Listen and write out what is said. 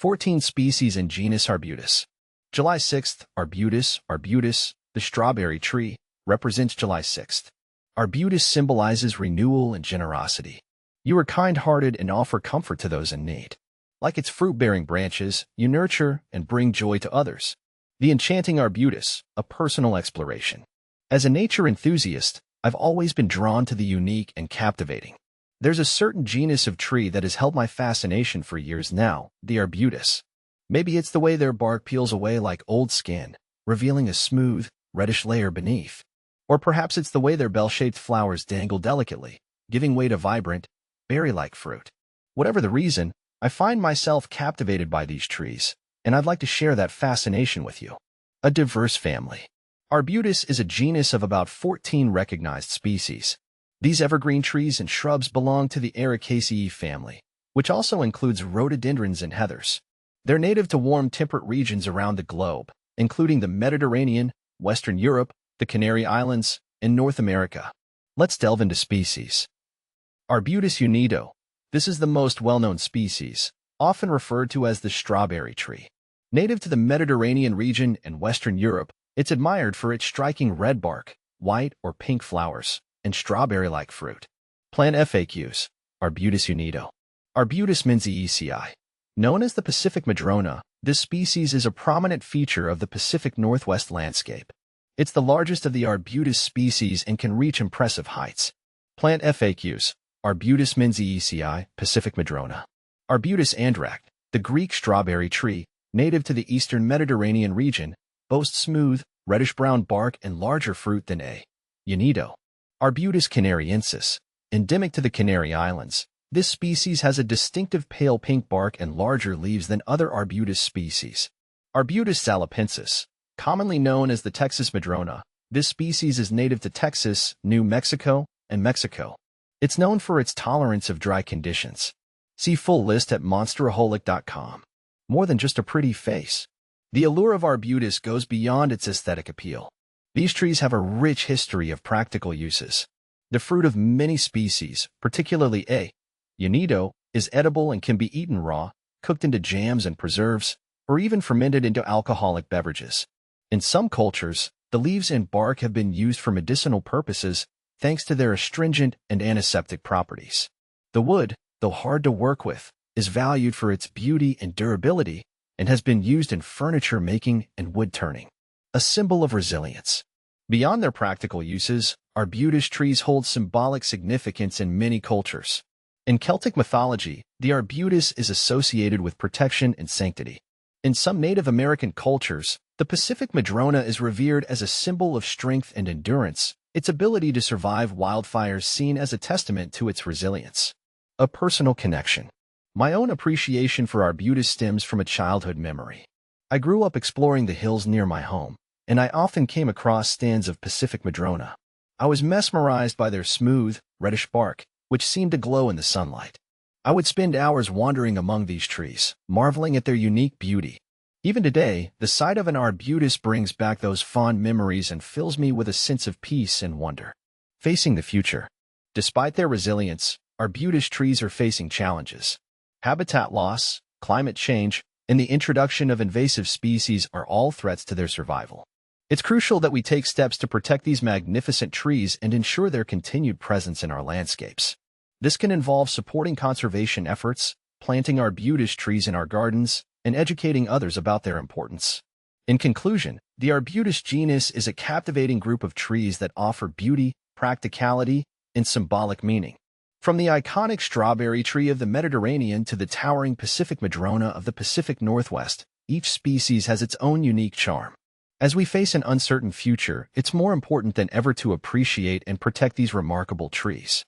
14 species in genus Arbutus. July 6th, Arbutus, the strawberry tree, represents July 6th. Arbutus symbolizes renewal and generosity. You are kind-hearted and offer comfort to those in need. Like its fruit-bearing branches, you nurture and bring joy to others. The enchanting Arbutus, a personal exploration. As a nature enthusiast, I've always been drawn to the unique and captivating. There's a certain genus of tree that has held my fascination for years now, the Arbutus. Maybe it's the way their bark peels away like old skin, revealing a smooth, reddish layer beneath. Or perhaps it's the way their bell-shaped flowers dangle delicately, giving way to vibrant, berry-like fruit. Whatever the reason, I find myself captivated by these trees, and I'd like to share that fascination with you. A diverse family. Arbutus is a genus of about 14 recognized species. These evergreen trees and shrubs belong to the Ericaceae family, which also includes rhododendrons and heathers. They're native to warm temperate regions around the globe, including the Mediterranean, Western Europe, the Canary Islands, and North America. Let's delve into species. Arbutus unido. This is the most well-known species, often referred to as the strawberry tree. Native to the Mediterranean region and Western Europe, it's admired for its striking red bark, white or pink flowers, and strawberry-like fruit. Plant FAQs. Arbutus unido. Arbutus menziesii. Known as the Pacific madrona, this species is a prominent feature of the Pacific Northwest landscape. It's the largest of the Arbutus species and can reach impressive heights. Plant FAQs. Arbutus menziesii, Pacific madrona. Arbutus andract, the Greek strawberry tree, native to the eastern Mediterranean region, boasts smooth, reddish-brown bark and larger fruit than A. unido. Arbutus canariensis, endemic to the Canary Islands. This species has a distinctive pale pink bark and larger leaves than other Arbutus species. Arbutus salapensis, commonly known as the Texas madrona. This species is native to Texas, New Mexico, and Mexico. It's known for its tolerance of dry conditions. See full list at monsteraholic.com. More than just a pretty face. The allure of Arbutus goes beyond its aesthetic appeal. These trees have a rich history of practical uses. The fruit of many species, particularly A. unido, is edible and can be eaten raw, cooked into jams and preserves, or even fermented into alcoholic beverages. In some cultures, the leaves and bark have been used for medicinal purposes thanks to their astringent and antiseptic properties. The wood, though hard to work with, is valued for its beauty and durability and has been used in furniture making and wood turning. A symbol of resilience. Beyond their practical uses, Arbutus trees hold symbolic significance in many cultures. In Celtic mythology, the Arbutus is associated with protection and sanctity. In some Native American cultures, the Pacific madrona is revered as a symbol of strength and endurance, its ability to survive wildfires seen as a testament to its resilience. A personal connection. My own appreciation for Arbutus stems from a childhood memory. I grew up exploring the hills near my home, and I often came across stands of Pacific madrona. I was mesmerized by their smooth, reddish bark, which seemed to glow in the sunlight. I would spend hours wandering among these trees, marveling at their unique beauty. Even today, the sight of an Arbutus brings back those fond memories and fills me with a sense of peace and wonder. Facing the future. Despite their resilience, Arbutus trees are facing challenges. Habitat loss, climate change, and the introduction of invasive species are all threats to their survival. It's crucial that we take steps to protect these magnificent trees and ensure their continued presence in our landscapes. This can involve supporting conservation efforts, planting Arbutus trees in our gardens, and educating others about their importance. In conclusion, the Arbutus genus is a captivating group of trees that offer beauty, practicality, and symbolic meaning. From the iconic strawberry tree of the Mediterranean to the towering Pacific madrona of the Pacific Northwest, each species has its own unique charm. As we face an uncertain future, it's more important than ever to appreciate and protect these remarkable trees.